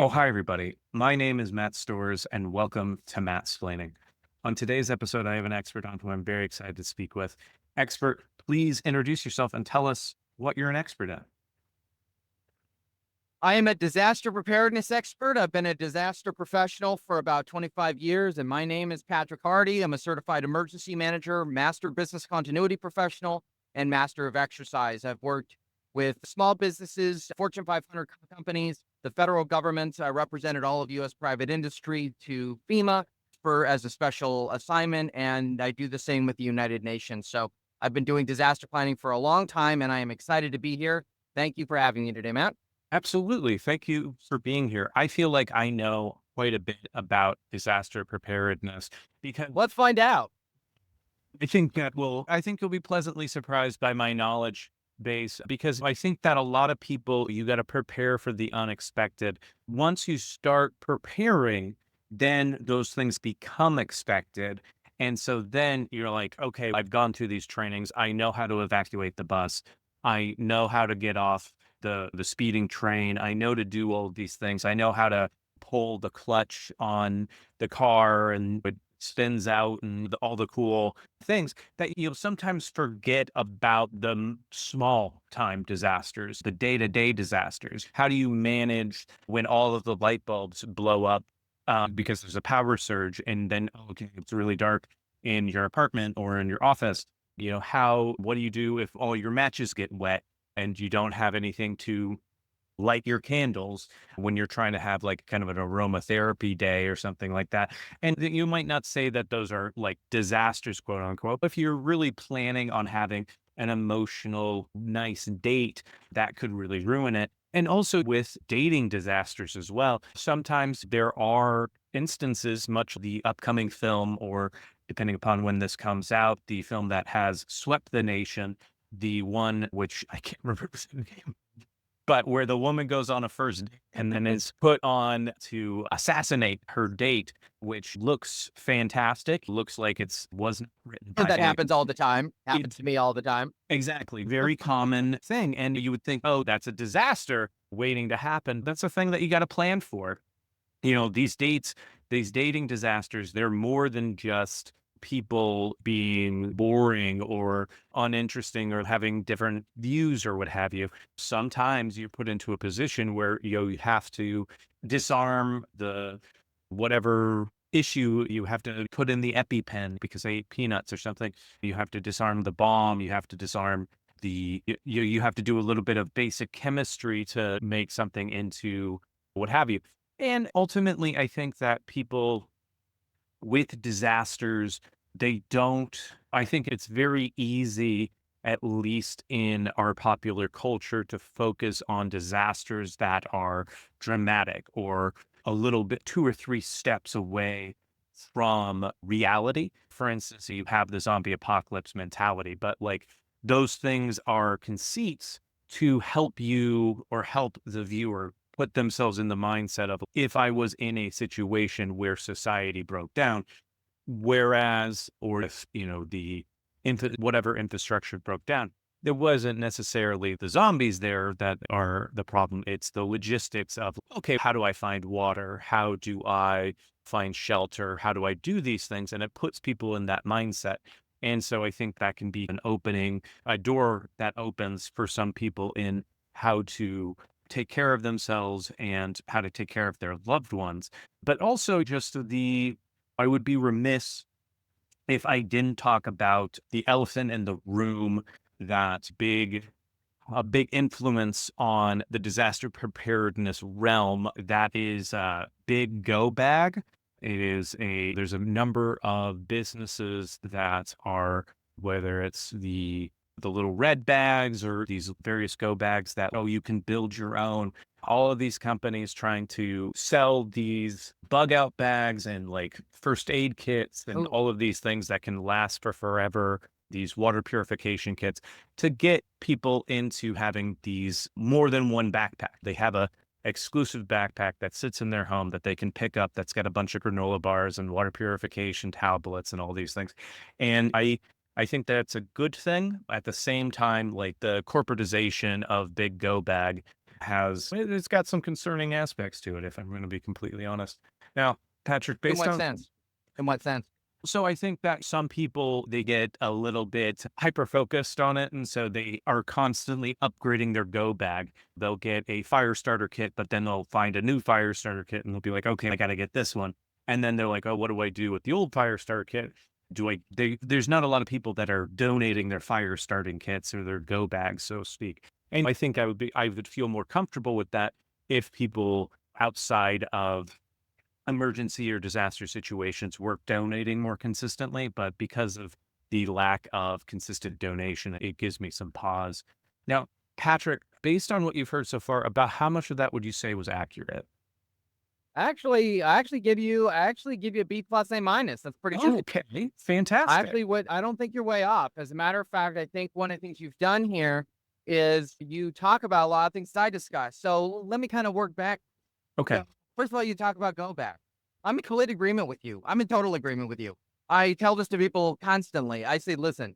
Oh, hi, everybody. My name is Matt Storrs, and welcome to Mattsplaining. On today's episode, I have an expert on who I'm very excited to speak with. Expert, please introduce yourself and tell us what you're an expert at. I am a disaster preparedness expert. I've been a disaster professional for about 25 years, and my name is Patrick Hardy. I'm a certified emergency manager, master business continuity professional, and master of exercise. I've worked with small businesses, Fortune 500 companies, the federal government. I represented all of U.S. private industry to FEMA for as a special assignment, and I do the same with the United Nations. So I've been doing disaster planning for a long time, and I am excited to be here. Thank you for having me today, Matt. Absolutely. Thank you for being here. I feel like I know quite a bit about disaster preparedness because Let's find out. I think you'll be pleasantly surprised by my knowledge base because I think that a lot of people, you got to prepare for the unexpected. Once you start preparing, then those things become expected. And so then you're like, okay, I've gone through these trainings. I know how to evacuate the bus. I know how to get off the speeding train. I know to do all of these things. I know how to pull the clutch on the car and it spins out and all the cool things that you'll sometimes forget about the small time disasters, the day-to-day disasters. How do you manage when all of the light bulbs blow up because there's a power surge and then, oh, okay, it's really dark in your apartment or in your office? What do you do if all your matches get wet and you don't have anything to light your candles when you're trying to have like kind of an aromatherapy day or something like that. And you might not say that those are like disasters, quote unquote, but if you're really planning on having an emotional, nice date, that could really ruin it. And also with dating disasters as well, sometimes there are instances, much the upcoming film, or depending upon when this comes out, the film that has swept the nation, the one which I can't remember the name, but where the woman goes on a first date and then is put on to assassinate her date, which looks fantastic, looks like it's wasn't written by That a happens all the time. Happens it to me all the time. exactly, very common thing, and you would think, "Oh, that's a disaster waiting to happen." That's a thing that you gotta plan for. These dates, these dating disasters, they're more than just people being boring or uninteresting or having different views or what have you. Sometimes you're put into a position where you have to disarm the whatever issue. You have to put in the EpiPen because I ate peanuts or something. You have to disarm the bomb. You have to disarm you have to do a little bit of basic chemistry to make something into what have you. And ultimately, I think that people with disasters, they don't, I think it's very easy, at least in our popular culture, to focus on disasters that are dramatic or a little bit 2 or 3 steps away from reality. For instance, you have the zombie apocalypse mentality, but like those things are conceits to help you or help the viewer put themselves in the mindset of if I was in a situation where society broke down, whereas, or if, whatever infrastructure broke down, there wasn't necessarily the zombies there that are the problem. It's the logistics of, okay, how do I find water? How do I find shelter? How do I do these things? And it puts people in that mindset. And so I think that can be an opening, a door that opens for some people in how to take care of themselves and how to take care of their loved ones. But also I would be remiss if I didn't talk about the elephant in the room, that a big influence on the disaster preparedness realm. That is Big Go Bag. There's a number of businesses that are, whether it's the little red bags or these various go bags that, oh, you can build your own. All of these companies trying to sell these bug out bags and like first aid kits and Oh, all of these things that can last for forever, these water purification kits, to get people into having these more than one backpack. They have a exclusive backpack that sits in their home that they can pick up, that's got a bunch of granola bars and water purification tablets and all these things. And I think that's a good thing. At the same time, like the corporatization of Big Go Bag it's got some concerning aspects to it, if I'm going to be completely honest. Now, Patrick, In based what on sense? In what sense? so I think that some people, they get a little bit hyper focused on it. And so they are constantly upgrading their go bag. They'll get a fire starter kit, but then they'll find a new fire starter kit and they'll be like, okay, I got to get this one. And then they're like, oh, what do I do with the old fire starter kit? There's not a lot of people that are donating their fire starting kits or their go bags, so to speak. And I think I would feel more comfortable with that if people outside of emergency or disaster situations were donating more consistently, but because of the lack of consistent donation, it gives me some pause. Now, Patrick, based on what you've heard so far, about how much of that would you say was accurate? I actually give you a B plus A minus. That's pretty Oh, good. okay, fantastic. I don't think you're way off. As a matter of fact, I think one of the things you've done here is you talk about a lot of things I discussed. So let me kind of work back. Okay. So, first of all, you talk about go back. I'm in complete agreement with you. I'm in total agreement with you. I tell this to people constantly. I say, listen,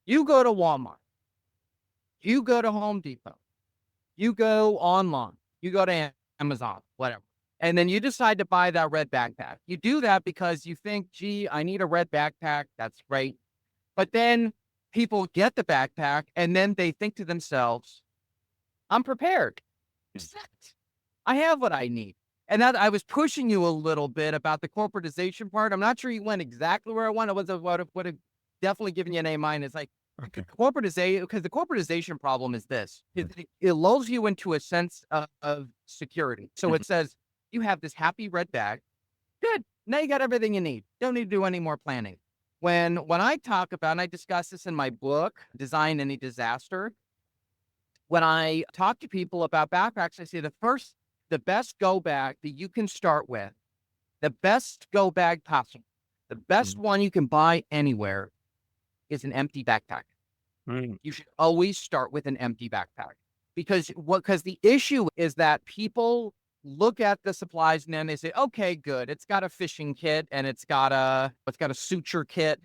you go to Walmart, you go to Home Depot, you go online, you go to Amazon, whatever. And then you decide to buy that red backpack. You do that because you think, gee, I need a red backpack. That's great. But then people get the backpack and then they think to themselves, I'm prepared. I have what I need. And that I was pushing you a little bit about the corporatization part. I'm not sure you went exactly where I wanted. Would have definitely given you an A minus. Like Okay. corporatization, because the corporatization problem is this: it lulls you into a sense of security. So it says you have this happy red bag. Good. Now you got everything you need. Don't need to do any more planning. When I talk about, and I discuss this in my book, Design Any Disaster, when I talk to people about backpacks, I say the best go bag that you can start with, the best go bag possible, the best one you can buy anywhere is an empty backpack. Mm. You should always start with an empty backpack because the issue is that people look at the supplies and then they say, okay, good. It's got a fishing kit and it's got a suture kit,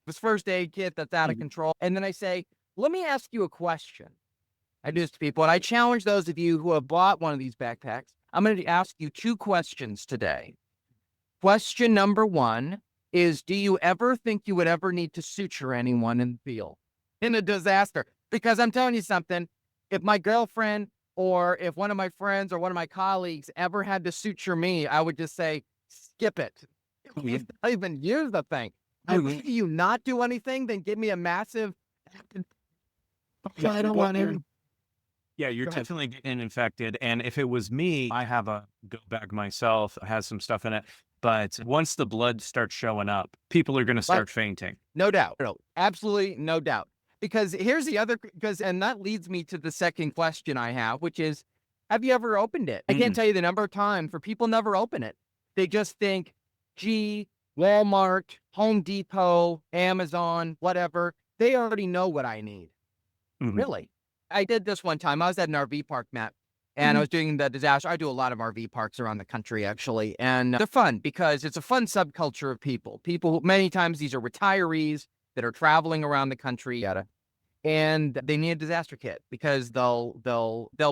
this first aid kit that's out of control. And then I say, let me ask you a question. I do this to people, and I challenge those of you who have bought one of these backpacks. I'm going to ask you 2 questions today. Question number 1 is, do you ever think you would ever need to suture anyone in the field in a disaster? Because I'm telling you something, if my girlfriend or if one of my friends or one of my colleagues ever had to suture me, I would just say, skip it. Please don't even use the thing. I'd rather you not do anything than give me a massive. I don't want him. Yeah, you're Go ahead. definitely getting infected. And if it was me, I have a go bag myself, it has some stuff in it. But once the blood starts showing up, people are going to start fainting. No doubt. No, absolutely no doubt. Because here's the other, and that leads me to the second question I have, which is, have you ever opened it? I can't tell you the number of times for people never open it. They just think, gee, Walmart, Home Depot, Amazon, whatever, they already know what I need. Really? I did this one time. I was at an RV park, Matt, and I was doing the disaster. I do a lot of RV parks around the country, actually, and they're fun because it's a fun subculture of people. People, many times these are retirees that are traveling around the country, and they need a disaster kit because they'll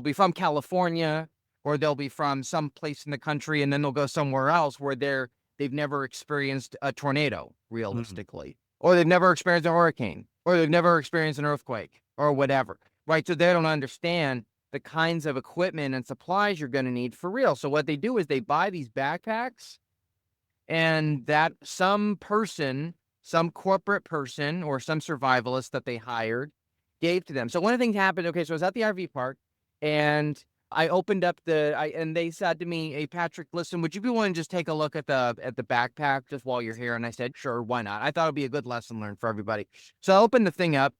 be from California or they'll be from some place in the country, and then they'll go somewhere else where they've never experienced a tornado, realistically, or they've never experienced a hurricane, or they've never experienced an earthquake, or whatever. Right. So they don't understand the kinds of equipment and supplies you're going to need for real. So what they do is they buy these backpacks and that some person, some corporate person or some survivalist that they hired gave to them. So one of the things happened. Okay. So I was at the RV park and I opened up and they said to me, hey, Patrick, listen, would you be willing to just take a look at the backpack just while you're here? And I said, sure, why not? I thought it'd be a good lesson learned for everybody. So I opened the thing up.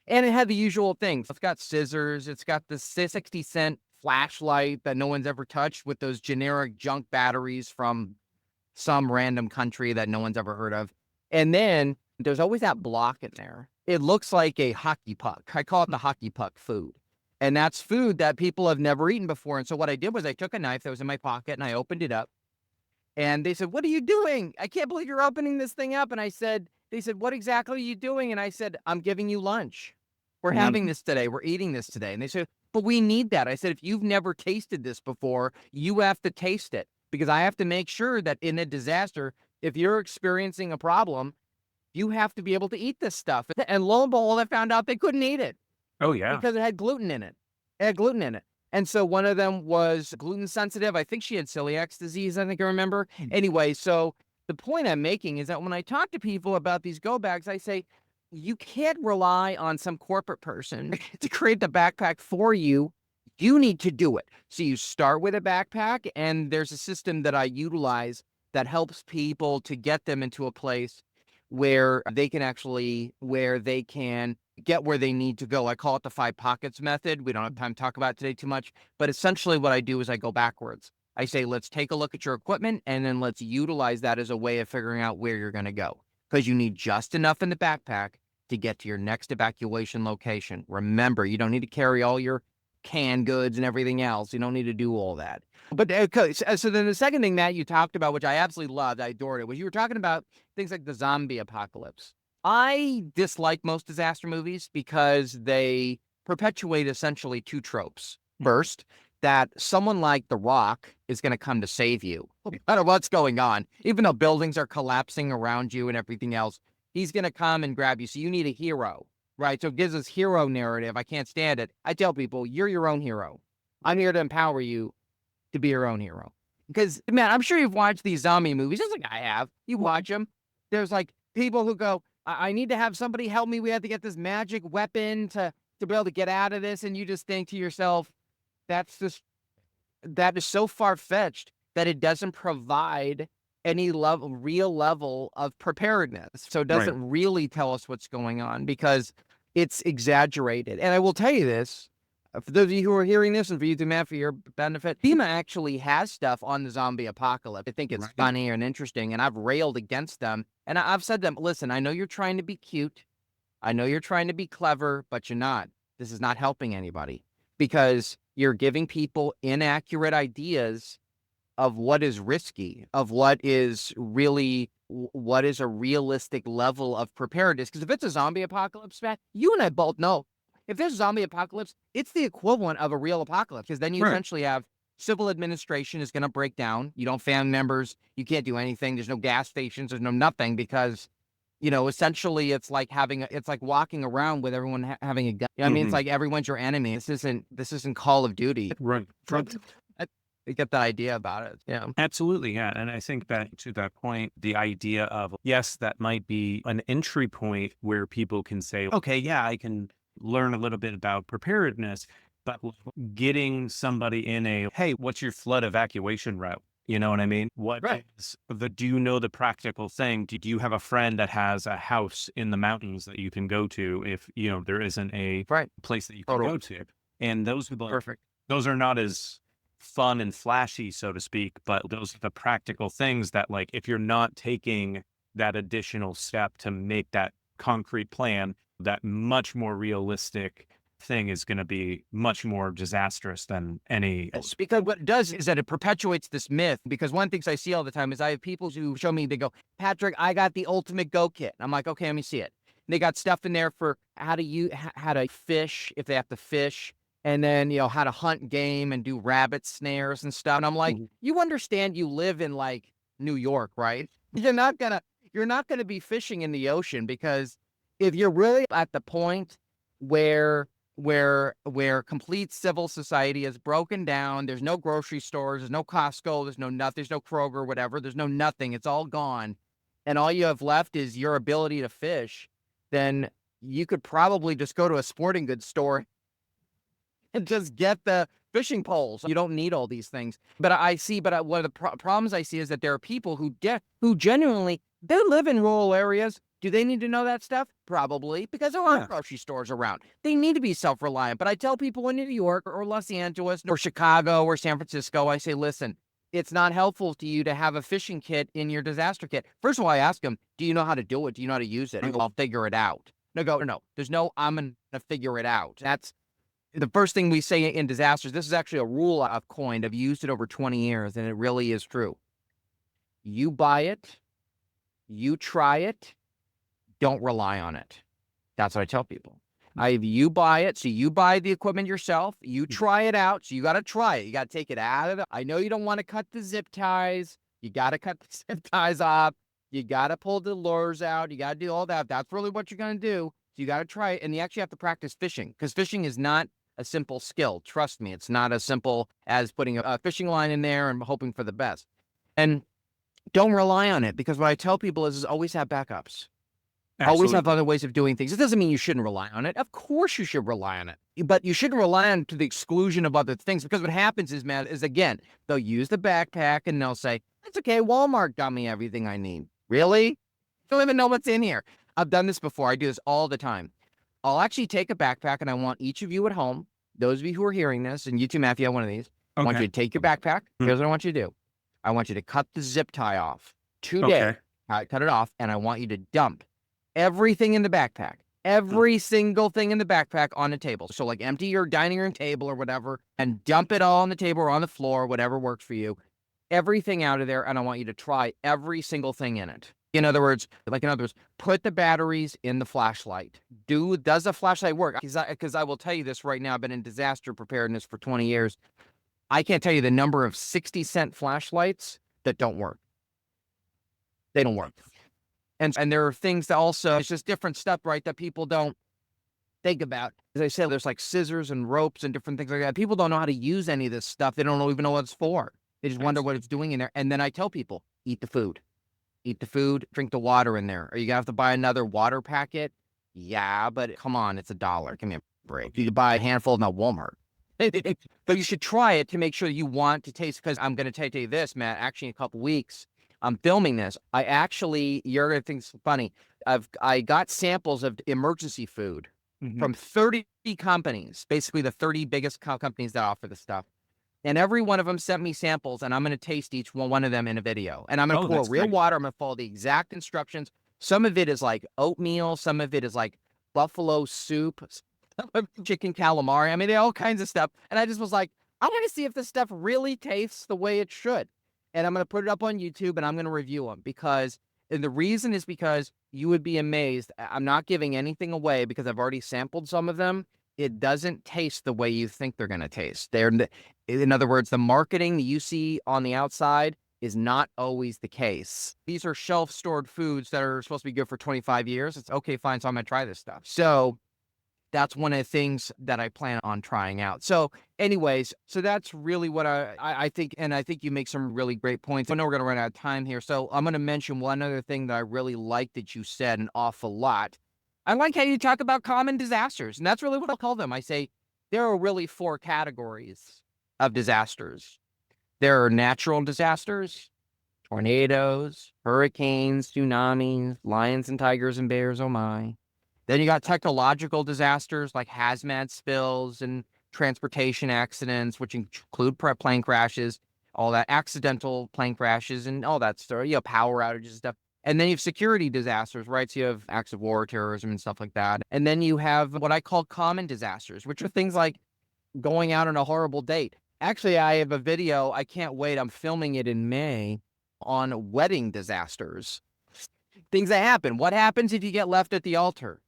And it had the usual things. It's got scissors. It's got the 60-cent flashlight that no one's ever touched with those generic junk batteries from some random country that no one's ever heard of. And then there's always that block in there. It looks like a hockey puck. I call it the hockey puck food. And that's food that people have never eaten before. And so what I did was I took a knife that was in my pocket and I opened it up. And they said, what are you doing? I can't believe you're opening this thing up. And they said, what exactly are you doing? And I said, I'm giving you lunch. We're having this today. We're eating this today. And they said, But we need that. I said, if you've never tasted this before, you have to taste it because I have to make sure that in a disaster, if you're experiencing a problem, you have to be able to eat this stuff. And lo and behold, I found out they couldn't eat it Oh, yeah. because it had gluten in it. It had gluten in it. And so one of them was gluten sensitive. I think she had celiac disease, I think I remember. Anyway, so the point I'm making is that when I talk to people about these go bags, I say, you can't rely on some corporate person to create the backpack for you. You need to do it. So you start with a backpack, and there's a system that I utilize that helps people to get them into a place where they can get where they need to go. I call it the 5 pockets method. We don't have time to talk about it today too much, but essentially what I do is I go backwards. I say, let's take a look at your equipment, and then let's utilize that as a way of figuring out where you're going to go, because you need just enough in the backpack to get to your next evacuation location. Remember, you don't need to carry all your canned goods and everything else. You don't need to do all that. But so then the second thing that you talked about, which I absolutely loved, I adored it, was you were talking about things like the zombie apocalypse. I dislike most disaster movies because they perpetuate essentially 2 tropes. First, that someone like The Rock is going to come to save you, no matter what's going on. Even though buildings are collapsing around you and everything else, he's going to come and grab you. So you need a hero, right? So it gives us hero narrative. I can't stand it. I tell people, you're your own hero. I'm here to empower you to be your own hero. Because, man, I'm sure you've watched these zombie movies, just like I have. You watch them. There's like people who go, I need to have somebody help me. We have to get this magic weapon to be able to get out of this. And you just think to yourself, that is so far-fetched that it doesn't provide any real level of preparedness. So it doesn't really tell us what's going on because it's exaggerated. And I will tell you this, for those of you who are hearing this and for you, Matt, for your benefit, FEMA actually has stuff on the zombie apocalypse. I think it's funny and interesting, and I've railed against them. And I've said to them, listen, I know you're trying to be cute. I know you're trying to be clever, but you're not. This is not helping anybody because you're giving people inaccurate ideas of what is risky, of what is a realistic level of preparedness. Because if it's a zombie apocalypse, Matt, you and I both know, if there's a zombie apocalypse, it's the equivalent of a real apocalypse, because then you essentially have civil administration is going to break down. You don't family members. You can't do anything. There's no gas stations. There's no nothing because, essentially it's like walking around with everyone having a gun. I mean, it's like everyone's your enemy. This isn't Call of Duty. Right. You get the idea about it. Yeah. Absolutely. Yeah. And I think that to that point, the idea of, yes, that might be an entry point where people can say, okay, yeah, I can learn a little bit about preparedness, but getting somebody in hey, what's your flood evacuation route? You know what I mean? Do you know the practical thing? Do you have a friend that has a house in the mountains that you can go to if, there isn't a place that you can go to? And those are those are not as fun and flashy, so to speak, but those are the practical things that, like, if you're not taking that additional step to make that concrete plan, that much more realistic thing is going to be much more disastrous than any. It's because what it does is that it perpetuates this myth. Because one of the things I see all the time is I have people who show me, they go, Patrick, I got the ultimate go kit. I'm like, okay, let me see it. And they got stuff in there for how to fish, if they have to fish, and then, how to hunt game and do rabbit snares and stuff. And I'm like, you understand you live in like New York, right? You're not gonna be fishing in the ocean, because if you're really at the point where complete civil society is broken down, there's no grocery stores, there's no Costco, there's no nothing, there's no Kroger, whatever, there's no nothing, it's all gone, and all you have left is your ability to fish, then you could probably just go to a sporting goods store and just get the fishing poles. You don't need all these things. But one of the problems I see is that there are people who genuinely, they live in rural areas. Do they need to know that stuff? Probably, because there aren't grocery stores around. They need to be self-reliant. But I tell people in New York or Los Angeles or Chicago or San Francisco, I say, listen, it's not helpful to you to have a fishing kit in your disaster kit. First of all, I ask them, do you know how to do it? Do you know how to use it? And I'll figure it out. No, there's no, I'm going to figure it out. That's the first thing we say in disasters. This is actually a rule I've coined. I've used it over 20 years, and it really is true. You buy it, you try it, don't rely on it. That's what I tell people. You buy it, so you buy the equipment yourself. You try it out, so you got to try it. You got to take it out of it. I know you don't want to cut the zip ties. You got to cut the zip ties off. You got to pull the lures out. You got to do all that. That's really what you're going to do. So you got to try it, and you actually have to practice fishing, because fishing is not a simple skill. Trust me, it's not as simple as putting a fishing line in there and hoping for the best. And don't rely on it, because what I tell people is always have backups. Always have Absolutely. other ways of doing things. It doesn't mean you shouldn't rely on it. Of course you should rely on it, but you shouldn't rely on it to the exclusion of other things, because what happens is, man, is again, they'll use the backpack and they'll say, it's okay, Walmart got me everything I need. Really? Don't even know what's in here. I've done this before. I do this all the time. I'll actually take a backpack, and I want each of you at home, those of you who are hearing this, and you too, Matthew, have one of these. I want you to take your backpack. Here's what I want you to do. I want you to cut the zip tie off today. Okay. Cut it off, and I want you to dump everything in the backpack, every single thing in the backpack on the table. So like empty your dining room table or whatever, and dump it all on the table or on the floor, whatever works for you. Everything out of there, and I want you to try every single thing in it. In other words, put the batteries in the flashlight. Does the flashlight work? Because I will tell you this right now, I've been in disaster preparedness for 20 years. I can't tell you the number of 60-cent flashlights that don't work. They don't work. And there are things that also, it's just different stuff, right, that people don't think about. As I said, there's like scissors and ropes and different things like that. People don't know how to use any of this stuff. They don't even know what it's for. They just wonder what it's doing in there. And then I tell people, eat the food. Eat the food, drink the water in there. Are you gonna have to buy another water packet? Yeah, but come on, it's $1. Give me a break. You could buy a handful in Walmart. But you should try it to make sure you want to taste, because I'm going to tell you this, Matt, actually in a couple weeks, I'm filming this. You're going to think it's funny. I got samples of emergency food from 30 companies, basically the 30 biggest companies that offer this stuff. And every one of them sent me samples, and I'm going to taste each one of them in a video. And I'm going to pour real water. I'm going to follow the exact instructions. Some of it is like oatmeal. Some of it is like buffalo soup, chicken calamari. I mean, all kinds of stuff. And I just was like, I want to see if this stuff really tastes the way it should. And I'm going to put it up on YouTube, and I'm going to review them, and the reason is because you would be amazed. I'm not giving anything away because I've already sampled some of them. It doesn't taste the way you think they're going to taste. In other words, the marketing that you see on the outside is not always the case. These are shelf-stored foods that are supposed to be good for 25 years. It's okay, fine, so I'm going to try this stuff. So that's one of the things that I plan on trying out. So anyways, so that's really what I think, and I think you make some really great points. I know we're going to run out of time here, so I'm going to mention one other thing that I really like that you said an awful lot. I like how you talk about common disasters, and that's really what I'll call them. I say there are really 4 categories of disasters. There are natural disasters, tornadoes, hurricanes, tsunamis, lions and tigers and bears, oh my. Then you got technological disasters like hazmat spills and transportation accidents, which include plane crashes, all that, accidental plane crashes and all that stuff, power outages and stuff. And then you have security disasters, right? So you have acts of war, terrorism, and stuff like that. And then you have what I call common disasters, which are things like going out on a horrible date. Actually, I have a video. I can't wait. I'm filming it in May on wedding disasters. Things that happen. What happens if you get left at the altar?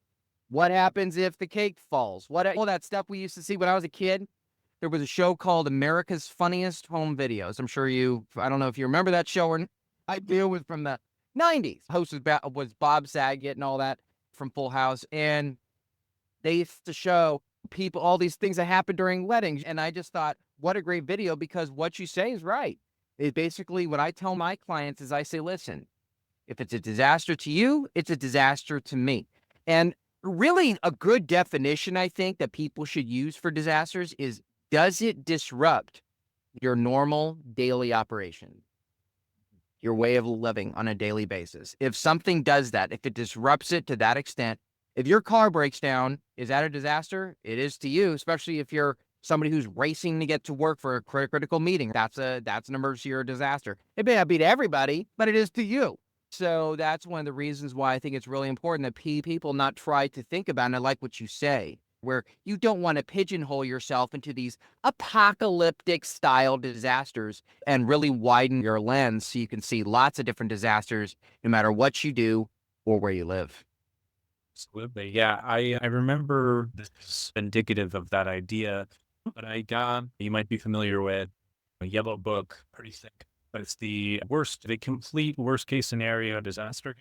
What happens if the cake falls? All that stuff we used to see when I was a kid. There was a show called America's Funniest Home Videos. I'm sure I don't know if you remember that show or not. I do. It was from the 90s. Host was Bob Saget and all that from Full House. And they used to show people all these things that happen during weddings. And I just thought, what a great video, because what you say is right. It basically, what I tell my clients is I say, listen, if it's a disaster to you, it's a disaster to me. And really a good definition, I think, that people should use for disasters is, does it disrupt your normal daily operation? Your way of living on a daily basis. If something does that, if it disrupts it to that extent, if your car breaks down, is that a disaster? It is to you, especially if you're somebody who's racing to get to work for a critical meeting. That's an emergency or a disaster. It may not be to everybody, but it is to you. So that's one of the reasons why I think it's really important that people not try to think about, and I like what you say, where you don't want to pigeonhole yourself into these apocalyptic style disasters, and really widen your lens so you can see lots of different disasters no matter what you do or where you live. Absolutely. Yeah. I remember this is indicative of that idea, but I got, you might be familiar with a yellow book, pretty thick, but it's the complete worst case scenario disaster.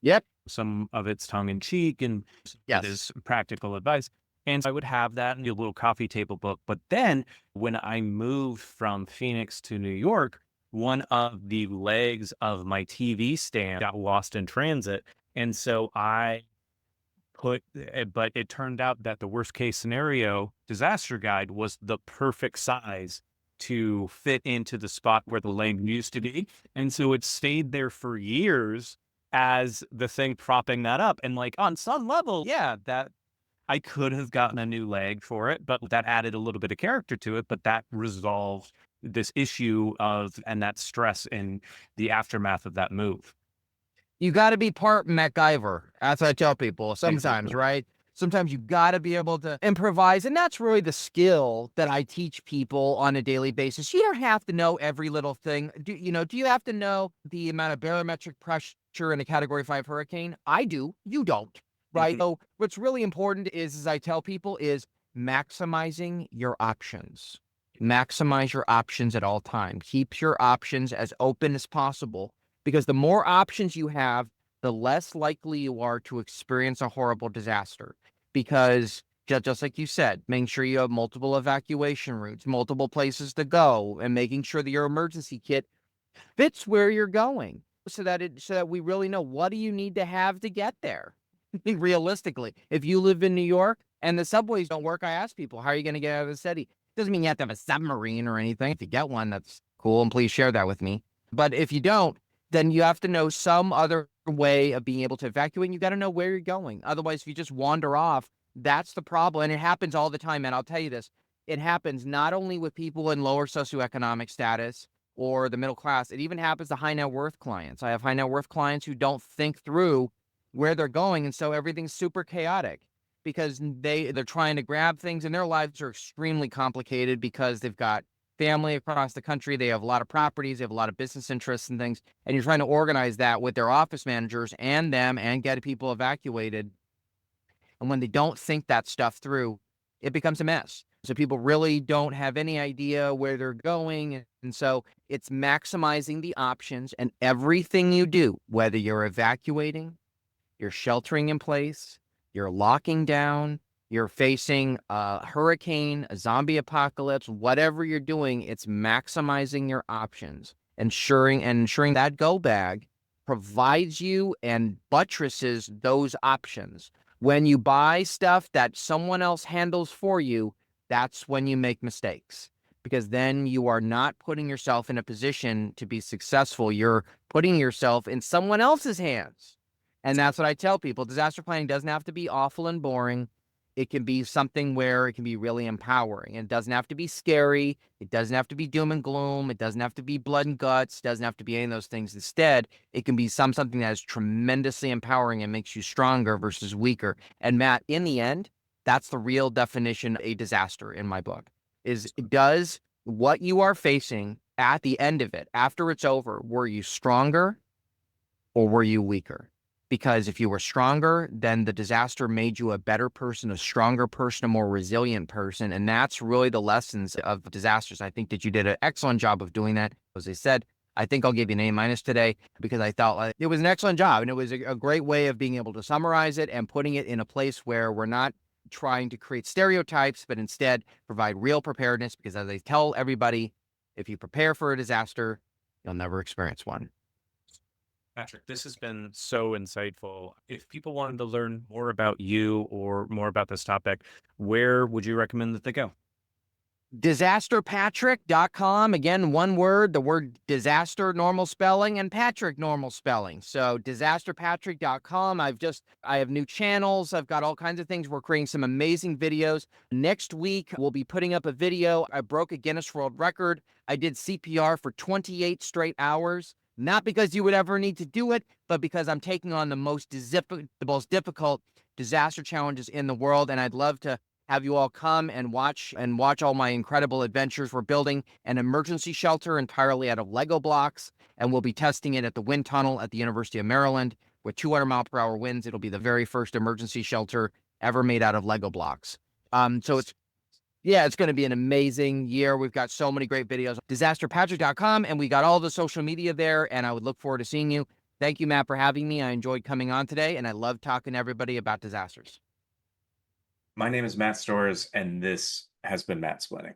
Yep. Some of it's tongue in cheek and some of it Yes. is practical advice. And so I would have that in a little coffee table book. But then when I moved from Phoenix to New York, one of the legs of my TV stand got lost in transit. And so but it turned out that the worst case scenario disaster guide was the perfect size to fit into the spot where the leg used to be. And so it stayed there for years as the thing propping that up. And like on some level, yeah, that I could have gotten a new leg for it, but that added a little bit of character to it. But that resolved this issue of and that stress in the aftermath of that move. You got to be part MacGyver. That's what I tell people sometimes, Exactly. right? Sometimes you got to be able to improvise. And that's really the skill that I teach people on a daily basis. You don't have to know every little thing. Do you have to know the amount of barometric pressure in a category 5 hurricane? I do. You don't, right? Mhm. So what's really important is, as I tell people, is maximizing your options. Maximize your options at all times. Keep your options as open as possible, because the more options you have, the less likely you are to experience a horrible disaster. Because just like you said, making sure you have multiple evacuation routes, multiple places to go, and making sure that your emergency kit fits where you're going, so that we really know, what do you need to have to get there. Realistically, if you live in New York and the subways don't work, I ask people, how are you going to get out of the city? Doesn't mean you have to have a submarine or anything. If you get one, that's cool, and please share that with me. But if you don't, then you have to know some other way of being able to evacuate, and you got to know where you're going. Otherwise, if you just wander off, that's the problem. And it happens all the time, man. I'll tell you this. It happens not only with people in lower socioeconomic status or the middle class, it even happens to high net worth clients. I have high net worth clients who don't think through where they're going, and so everything's super chaotic because they're trying to grab things, and their lives are extremely complicated because they've got family across the country, they have a lot of properties, they have a lot of business interests and things, and you're trying to organize that with their office managers and them and get people evacuated. And when they don't think that stuff through, it becomes a mess. So people really don't have any idea where they're going. And so it's maximizing the options, and everything you do, whether you're evacuating, you're sheltering in place, you're locking down, you're facing a hurricane, a zombie apocalypse, whatever you're doing, it's maximizing your options, ensuring that go bag provides you and buttresses those options. When you buy stuff that someone else handles for you, that's when you make mistakes, because then you are not putting yourself in a position to be successful. You're putting yourself in someone else's hands. And that's what I tell people. Disaster planning doesn't have to be awful and boring. It can be something where it can be really empowering. It doesn't have to be scary. It doesn't have to be doom and gloom. It doesn't have to be blood and guts. It doesn't have to be any of those things. Instead, it can be something that is tremendously empowering and makes you stronger versus weaker. And Matt, in the end, that's the real definition of a disaster in my book. Does what you are facing at the end of it, after it's over, were you stronger or were you weaker? Because if you were stronger, then the disaster made you a better person, a stronger person, a more resilient person. And that's really the lessons of disasters. I think that you did an excellent job of doing that. As I said, I think I'll give you an A- today, because I thought it was an excellent job. And it was a great way of being able to summarize it and putting it in a place where we're not trying to create stereotypes, but instead provide real preparedness. Because as I tell everybody, if you prepare for a disaster, you'll never experience one. Patrick, this has been so insightful. If people wanted to learn more about you or more about this topic, where would you recommend that they go? Disasterpatrick.com. Again, one word, the word disaster, normal spelling, and Patrick, normal spelling. So disasterpatrick.com. I have new channels. I've got all kinds of things. We're creating some amazing videos. Next week, we'll be putting up a video. I broke a Guinness World Record. I did CPR for 28 straight hours. Not because you would ever need to do it, but because I'm taking on the most difficult disaster challenges in the world. And I'd love to have you all come and watch all my incredible adventures. We're building an emergency shelter entirely out of Lego blocks, and we'll be testing it at the wind tunnel at the University of Maryland. with 200-mile-per-hour winds. It'll be the very first emergency shelter ever made out of Lego blocks. So it's going to be an amazing year. We've got so many great videos. Disasterpatrick.com, and we got all the social media there, and I would look forward to seeing you. Thank you, Matt, for having me. I enjoyed coming on today, and I love talking to everybody about disasters. My name is Matt Storrs, and this has been Mattsplaining.